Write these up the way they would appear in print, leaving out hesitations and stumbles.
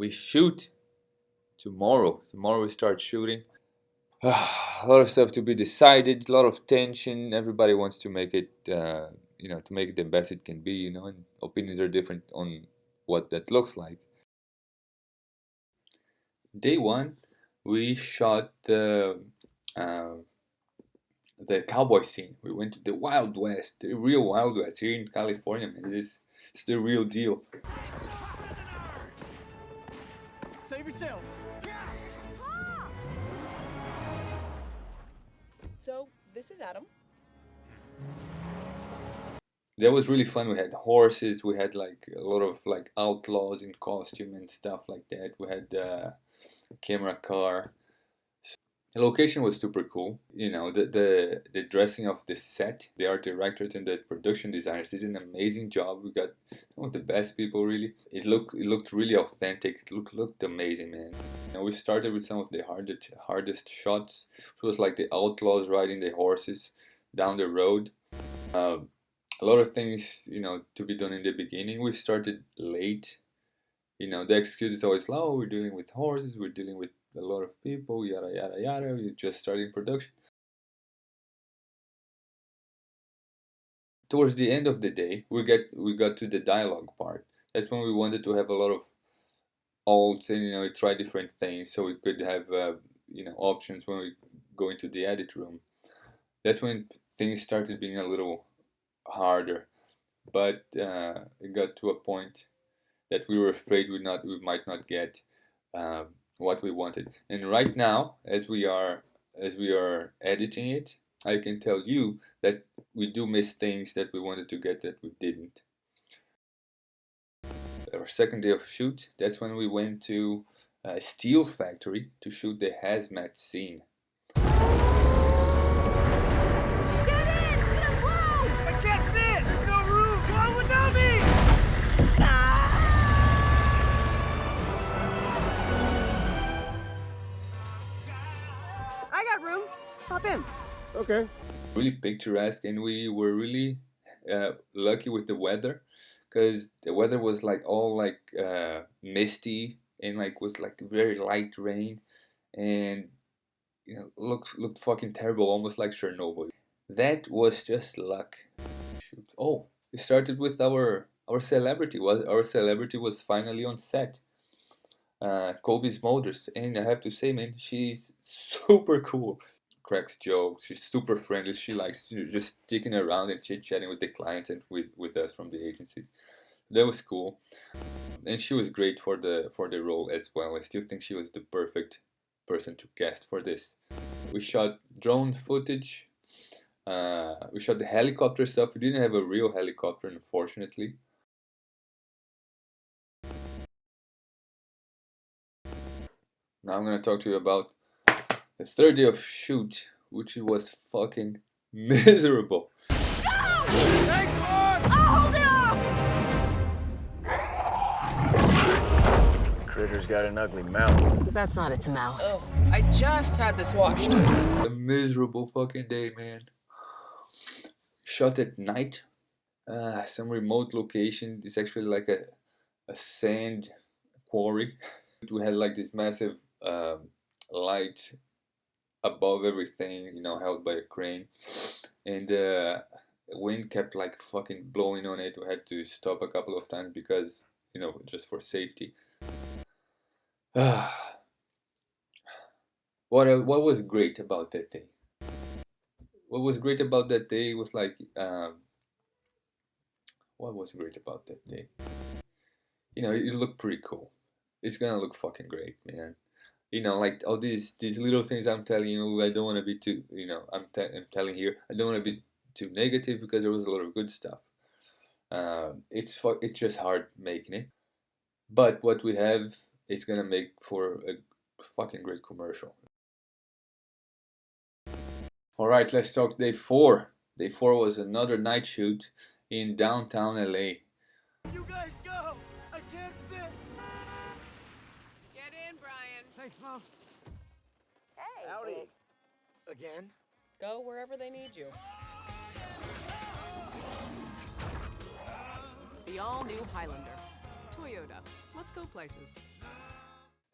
We shoot tomorrow. Tomorrow we start shooting. A lot of stuff to be decided, a lot of tension. Everybody wants to make it, to make it the best it can be, and opinions are different on what that looks like. Day one, we shot uh, the cowboy scene. We went to the Wild West, the real Wild West here in California, man. It's the real deal. Save yourselves. So, this is Adam. That was really fun. We had horses, we had like a lot of like outlaws in costume and stuff like that. We had a camera car. The location was super cool. The dressing of the set, the art directors and the production designers did an amazing job. We got some of the best people, really. It looked really authentic. It looked amazing, man. We started with some of the hardest shots. It was like the outlaws riding the horses down the road. A lot of things, to be done in the beginning. We started late. The excuse is always, oh, we're dealing with horses, we're dealing with a lot of people, yada yada yada. We're just starting production. Towards the end of the day, we got to the dialogue part. That's when we wanted to have a lot of alts and try different things, so we could have options when we go into the edit room. That's when things started being a little harder, but it got to a point that we were afraid we might not get what we wanted. And right now, as we are editing it, I can tell you that we do miss things that we wanted to get that we didn't. Our second day of shoot, that's when we went to a steel factory to shoot the hazmat scene. Hop in. Okay. Really picturesque, and we were really lucky with the weather, because the weather was like all like misty and like was like very light rain, and looked fucking terrible, almost like Chernobyl. That was just luck. Shoot. Oh, it started with our celebrity. Our celebrity was finally on set. Colby Smulders, and I have to say, man, she's super cool. Cracks jokes. She's super friendly. She likes just sticking around and chit-chatting with the clients and with us from the agency. That was cool, and she was great for the role as well. I still think she was the perfect person to cast for this. We shot drone footage. We shot the helicopter stuff. We didn't have a real helicopter, unfortunately. Now I'm gonna talk to you about the third day of shoot, which was fucking miserable. Critter's got an ugly mouth. That's not its mouth. Ugh, I just had this washed. A miserable fucking day, man. Shot at night. Some remote location. It's actually like a sand quarry. We had like this massive light above everything, held by a crane, and the wind kept like fucking blowing on it. We had to stop a couple of times because, just for safety. What was great about that day? What was great about that day was like, what was great about that day? It looked pretty cool. It's gonna look fucking great, man. Like all these little things I'm telling you, I don't want to be too, I'm telling here, I don't want to be too negative because there was a lot of good stuff. It's just hard making it, but what we have is gonna make for a fucking great commercial. All right, let's talk day 4. Day 4 was another night shoot in downtown LA. You guys go. I can't fit. Get in, Brian. Thanks, Mom. Hey. Howdy. Again? Go wherever they need you. The all-new Highlander. Toyota. Let's go places.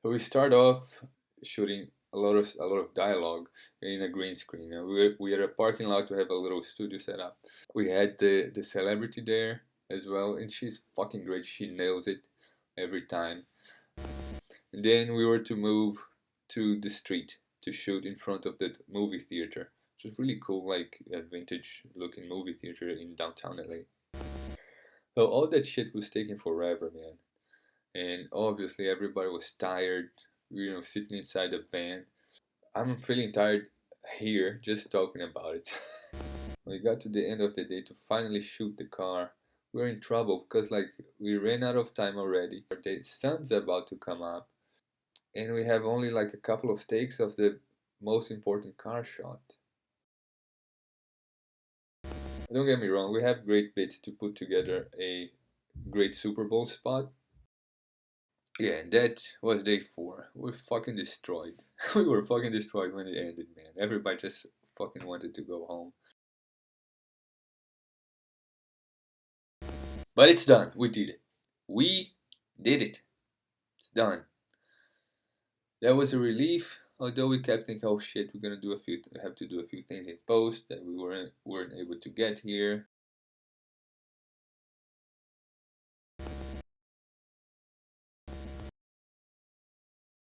So we start off shooting a lot of dialogue in a green screen. We are at a parking lot to have a little studio set up. We had the celebrity there as well, and she's fucking great. She nails it every time. And then we were to move to the street to shoot in front of the movie theater. It was really cool, like a vintage looking movie theater in downtown LA. So all that shit was taking forever, man. And obviously everybody was tired, sitting inside the van. I'm feeling tired here just talking about it. We got to the end of the day to finally shoot the car. We were in trouble because like we ran out of time already. The sun's about to come up and we have only like a couple of takes of the most important car shot. Don't get me wrong, we have great bits to put together a great Super Bowl spot. Yeah, and that was day 4. We fucking destroyed. We were fucking destroyed when it ended, man. Everybody just fucking wanted to go home. But it's done. We did it. We did it. It's done. That was a relief, although we kept thinking, oh shit, we're gonna have to do a few things in post that we weren't able to get here.